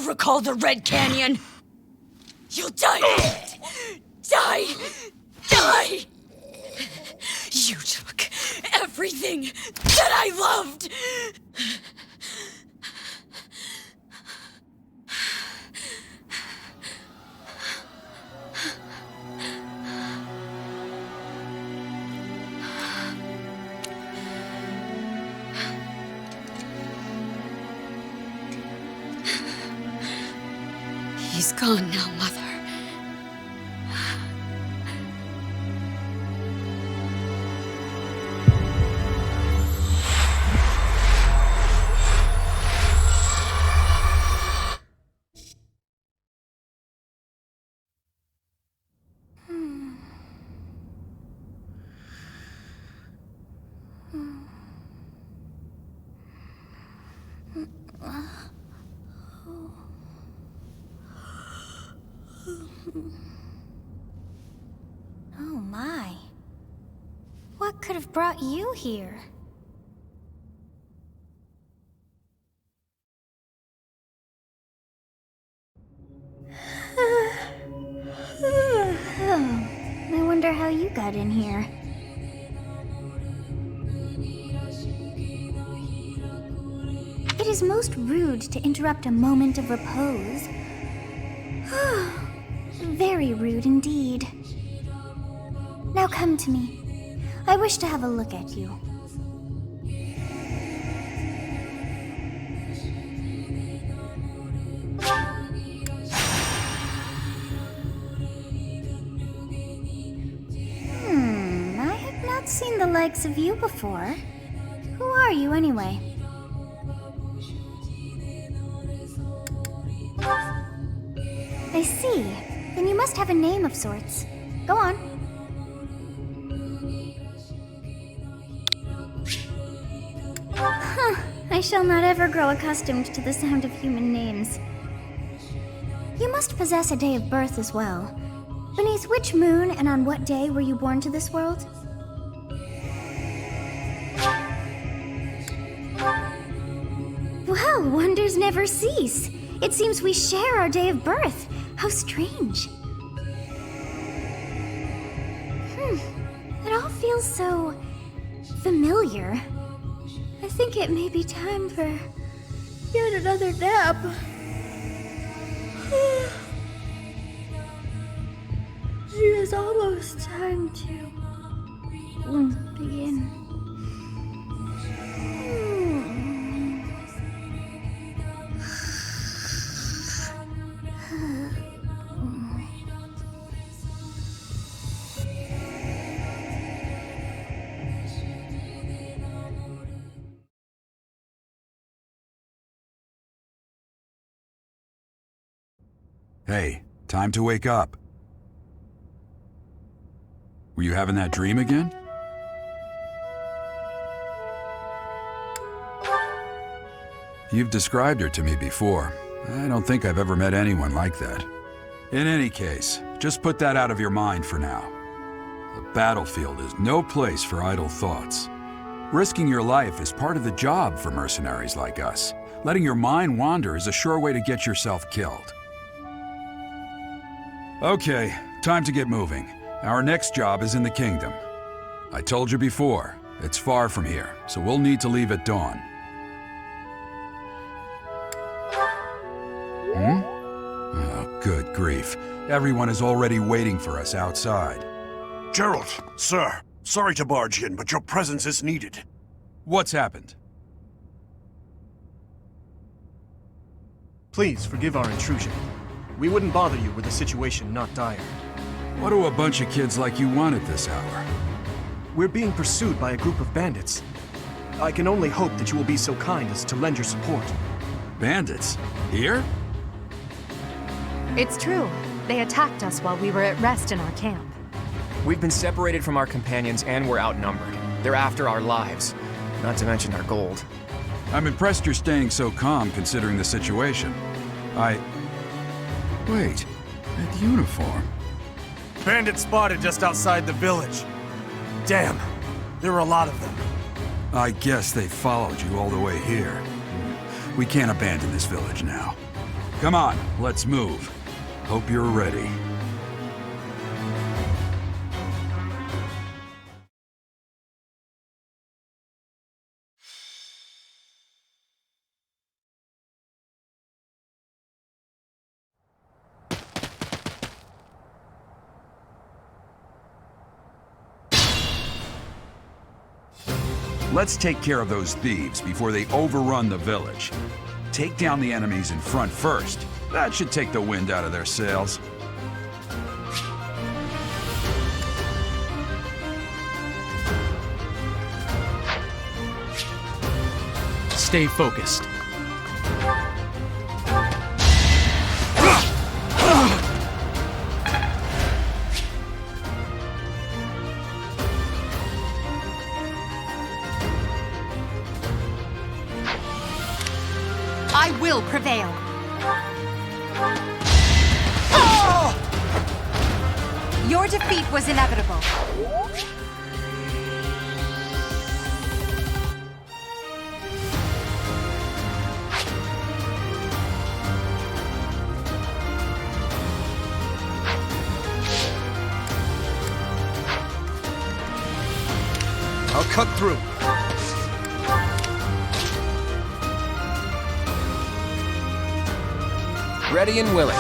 you recall the Red Canyon? You'll die in it! Die! Die! You took everything that I loved! He's gone now, Mother. Oh my. What could have brought you here? I wonder how you got in here. It is most rude to interrupt a moment of repose. Very rude indeed. Now come to me. I wish to have a look at you. I have not seen the likes of you before. Who are you anyway? I see. Then you must have a name of sorts. Go on. I shall not ever grow accustomed to the sound of human names. You must possess a day of birth as well. Beneath which moon and on what day were you born to this world? Well, wonders never cease. It seems we share our day of birth. How strange. It all feels so familiar. I think it may be time for yet another nap. It is almost time to begin. Hey, time to wake up. Were you having that dream again? You've described her to me before. I don't think I've ever met anyone like that. In any case, just put that out of your mind for now. The battlefield is no place for idle thoughts. Risking your life is part of the job for mercenaries like us. Letting your mind wander is a sure way to get yourself killed. Okay, time to get moving. Our next job is in the kingdom. I told you before, it's far from here, so we'll need to leave at dawn. Oh, good grief. Everyone is already waiting for us outside. Gerald, sir, sorry to barge in, but your presence is needed. What's happened? Please forgive our intrusion. We wouldn't bother you were the situation not dire. What do a bunch of kids like you want at this hour? We're being pursued by a group of bandits. I can only hope that you will be so kind as to lend your support. Bandits? Here? It's true. They attacked us while we were at rest in our camp. We've been separated from our companions and we're outnumbered. They're after our lives, not to mention our gold. I'm impressed you're staying so calm considering the situation. Wait, that uniform. Bandits spotted just outside the village. Damn, there were a lot of them. I guess they followed you all the way here. We can't abandon this village now. Come on, let's move. Hope you're ready. Let's take care of those thieves before they overrun the village. Take down the enemies in front first. That should take the wind out of their sails. Stay focused. I will prevail. Your defeat was inevitable. I'll cut through. Ready and willing.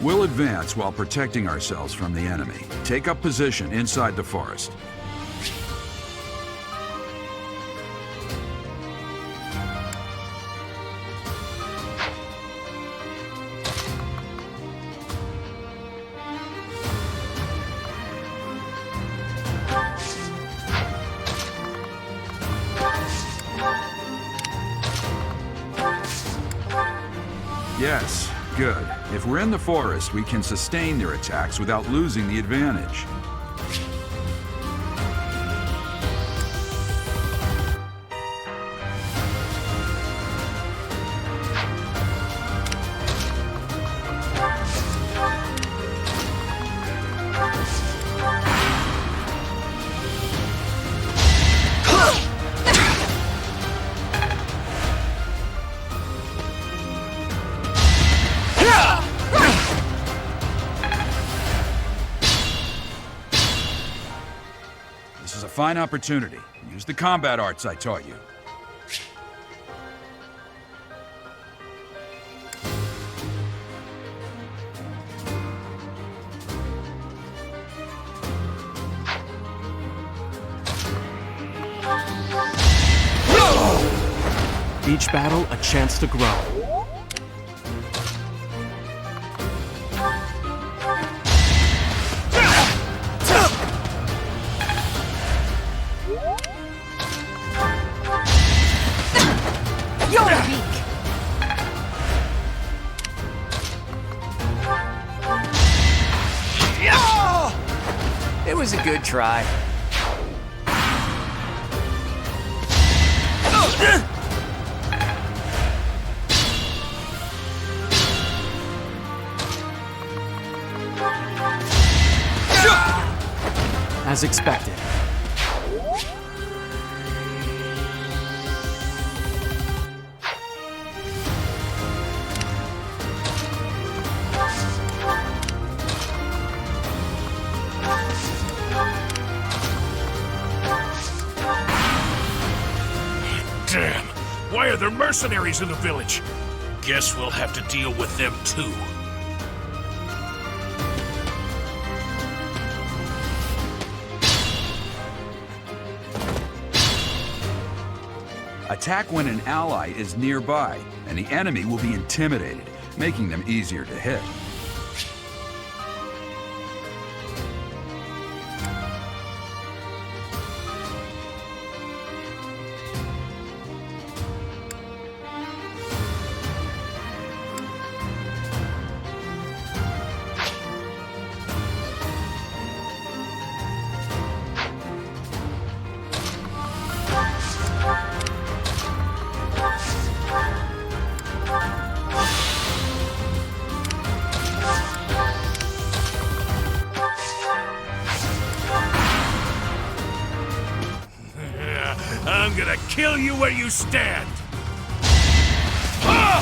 We'll advance while protecting ourselves from the enemy. Take up position inside the forest. Yes, good. If we're in the forest, we can sustain their attacks without losing the advantage. This is a fine opportunity. Use the combat arts I taught you. Each battle, a chance to grow. You're weak. It was a good try. As expected. Damn! Why are there mercenaries in the village? Guess we'll have to deal with them too. Attack when an ally is nearby, and the enemy will be intimidated, making them easier to hit. I'm gonna kill you where you stand! Well,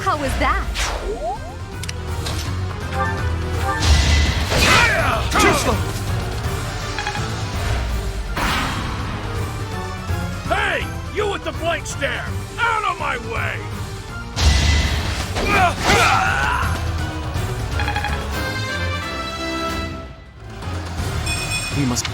how was that? Too slow! Hey! You with the blank stare! Out of my way! We must...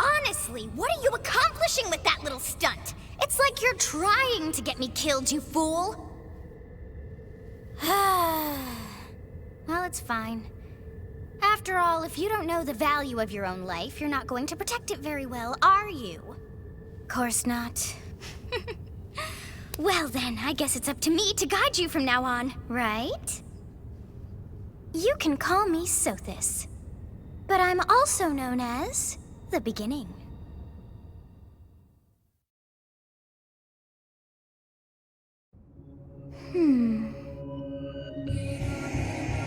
Honestly, what are you accomplishing with that little stunt? It's like you're trying to get me killed, you fool! Well, it's fine. After all, if you don't know the value of your own life, you're not going to protect it very well, are you? Course not. Well then, I guess it's up to me to guide you from now on, right? You can call me Sothis, but I'm also known as the Beginning.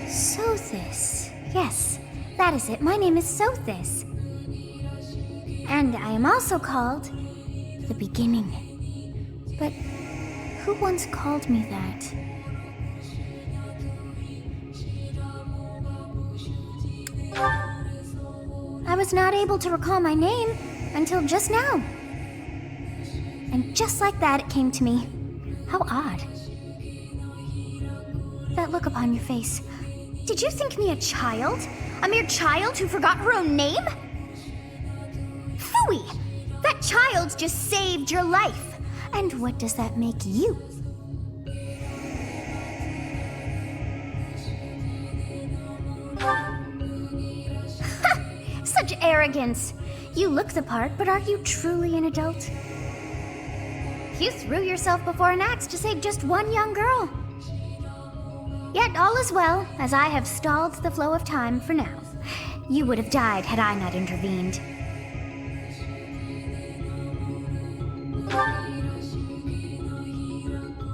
Sothis. Yes, that is it. My name is Sothis. And I am also called the Beginning. But who once called me that? I was not able to recall my name until just now. And just like that, it came to me. How odd. That look upon your face. Did you think me a child? A mere child who forgot her own name? Phooey! That child just saved your life. And what does that make you? Such arrogance! You look the part, but are you truly an adult? You threw yourself before an axe to save just one young girl. Yet all is well, as I have stalled the flow of time for now. You would have died had I not intervened.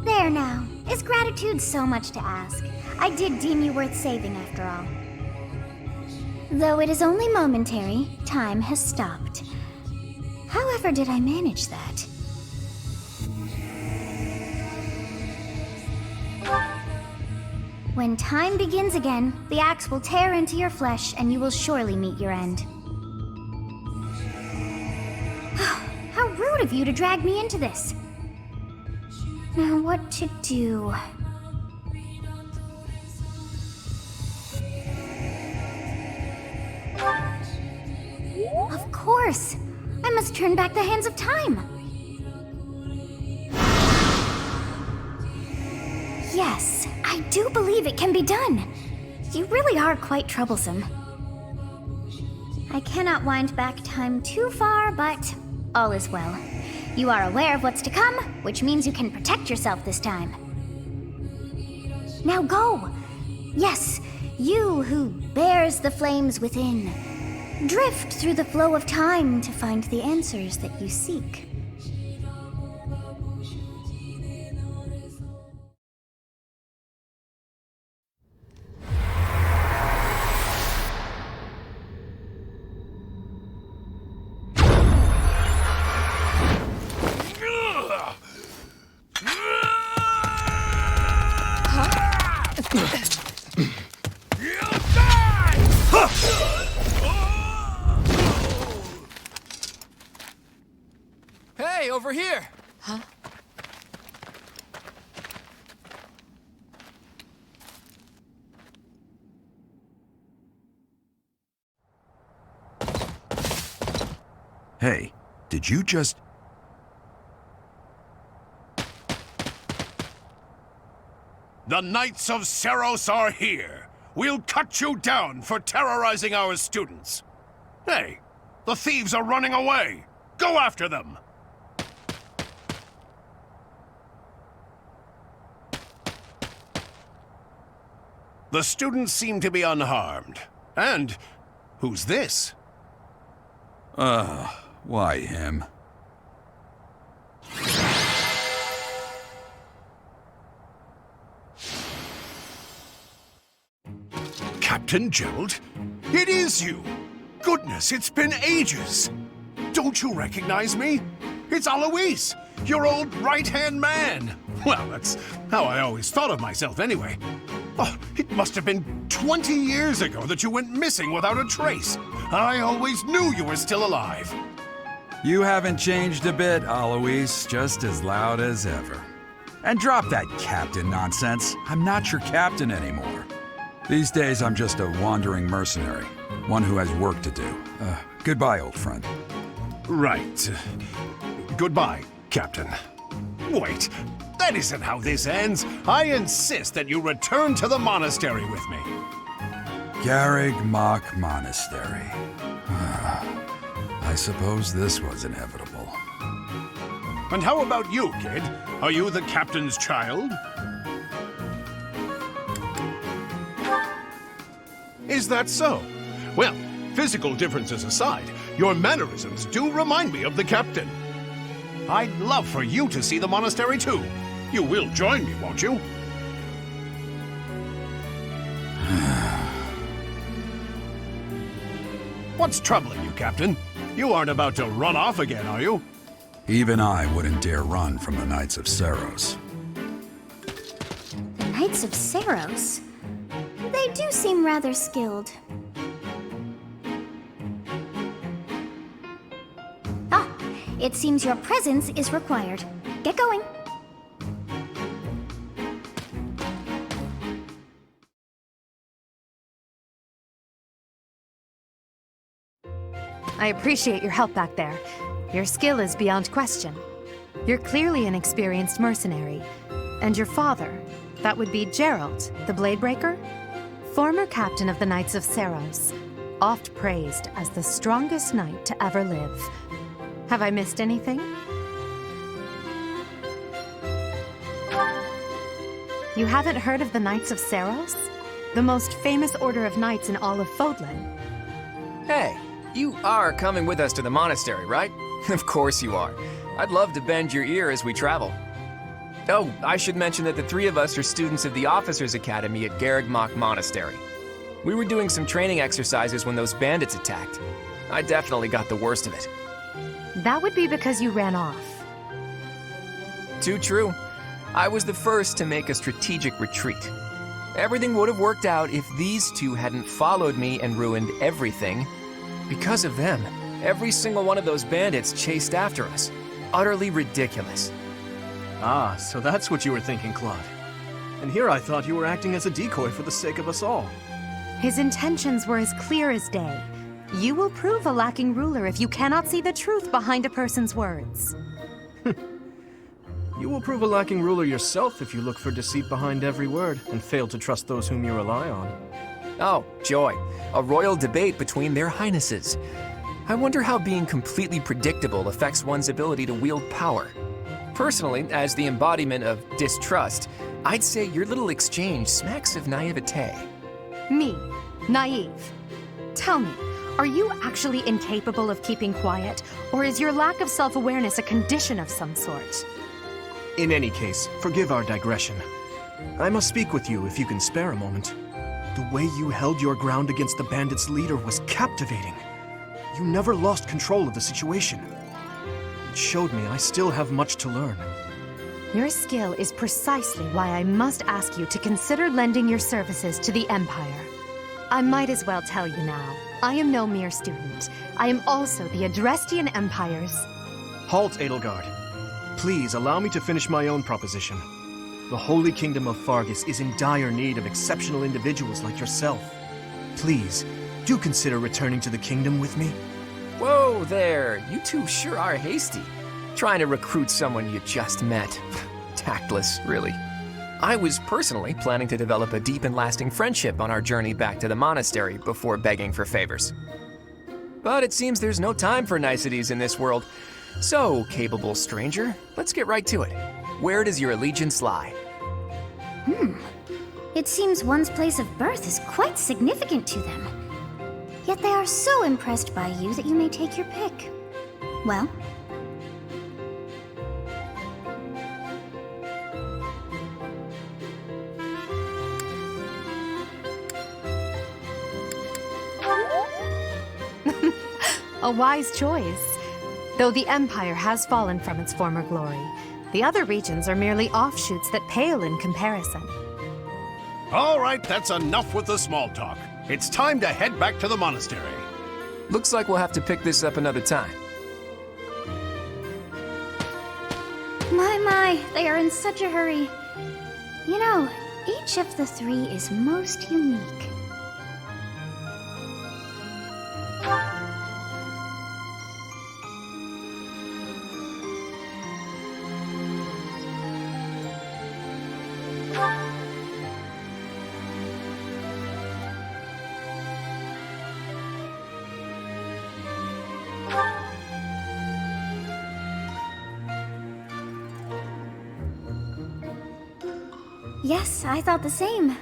There now. Is gratitude so much to ask? I did deem you worth saving after all. Though it is only momentary, time has stopped. However did I manage that? When time begins again, the axe will tear into your flesh and you will surely meet your end. How rude of you to drag me into this. Now what to do? Of course! I must turn back the hands of time! Yes, I do believe it can be done. You really are quite troublesome. I cannot wind back time too far, but all is well. You are aware of what's to come, which means you can protect yourself this time. Now go! Yes, you who bears the flames within. Drift through the flow of time to find the answers that you seek. Hey, did you just... The Knights of Seros are here. We'll cut you down for terrorizing our students. Hey, the thieves are running away. Go after them. The students seem to be unharmed. And who's this? Why him? Captain Gerald? It is you! Goodness, it's been ages! Don't you recognize me? It's Alois, your old right-hand man! Well, that's how I always thought of myself anyway. Oh, it must have been 20 years ago that you went missing without a trace. I always knew you were still alive. You haven't changed a bit, Alois. Just as loud as ever. And drop that captain nonsense. I'm not your captain anymore. These days, I'm just a wandering mercenary. One who has work to do. Goodbye, old friend. Right. Goodbye, Captain. Wait, that isn't how this ends. I insist that you return to the monastery with me. Garreg Mach Monastery. I suppose this was inevitable. And how about you, kid? Are you the captain's child? Is that so? Well, physical differences aside, your mannerisms do remind me of the captain. I'd love for you to see the monastery too. You will join me, won't you? What's troubling you, Captain? You aren't about to run off again, are you? Even I wouldn't dare run from the Knights of Seros. The Knights of Seros? They do seem rather skilled. Ah, it seems your presence is required. Get going. I appreciate your help back there. Your skill is beyond question. You're clearly an experienced mercenary. And your father, that would be Gerald, the Bladebreaker? Former captain of the Knights of Seros, oft praised as the strongest knight to ever live. Have I missed anything? You haven't heard of the Knights of Seros? The most famous order of knights in all of Fodlan. Hey, you are coming with us to the monastery, right? Of course you are. I'd love to bend your ear as we travel. Oh, I should mention that the three of us are students of the Officers' Academy at Garreg Mach Monastery. We were doing some training exercises when those bandits attacked. I definitely got the worst of it. That would be because you ran off. Too true. I was the first to make a strategic retreat. Everything would have worked out if these two hadn't followed me and ruined everything. Because of them, every single one of those bandits chased after us. Utterly ridiculous. Ah, so that's what you were thinking, Claude. And here I thought you were acting as a decoy for the sake of us all. His intentions were as clear as day. You will prove a lacking ruler if you cannot see the truth behind a person's words. You will prove a lacking ruler yourself if you look for deceit behind every word and fail to trust those whom you rely on. Oh, joy. A royal debate between their highnesses. I wonder how being completely predictable affects one's ability to wield power. Personally, as the embodiment of distrust, I'd say your little exchange smacks of naivete. Me, naive. Tell me, are you actually incapable of keeping quiet, or is your lack of self-awareness a condition of some sort? In any case, forgive our digression. I must speak with you if you can spare a moment. The way you held your ground against the bandits' leader was captivating. You never lost control of the situation. It showed me I still have much to learn. Your skill is precisely why I must ask you to consider lending your services to the Empire. I might as well tell you now, I am no mere student. I am also the Adrestian Empire's... Halt, Edelgard. Please allow me to finish my own proposition. The Holy Kingdom of Fargus is in dire need of exceptional individuals like yourself. Please, do consider returning to the kingdom with me. Whoa there, you two sure are hasty. Trying to recruit someone you just met. Tactless, really. I was personally planning to develop a deep and lasting friendship on our journey back to the monastery before begging for favors. But it seems there's no time for niceties in this world. So, capable stranger, let's get right to it. Where does your allegiance lie? It seems one's place of birth is quite significant to them. Yet they are so impressed by you that you may take your pick. Well, A wise choice. Though the Empire has fallen from its former glory, the other regions are merely offshoots that pale in comparison. All right, that's enough with the small talk. It's time to head back to the monastery. Looks like we'll have to pick this up another time. my, they are in such a hurry. You know, each of the three is most unique. Yes, I thought the same.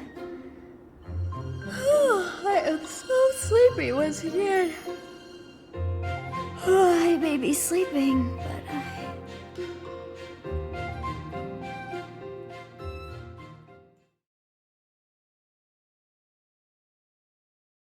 I am so sleepy once again. I may be sleeping, but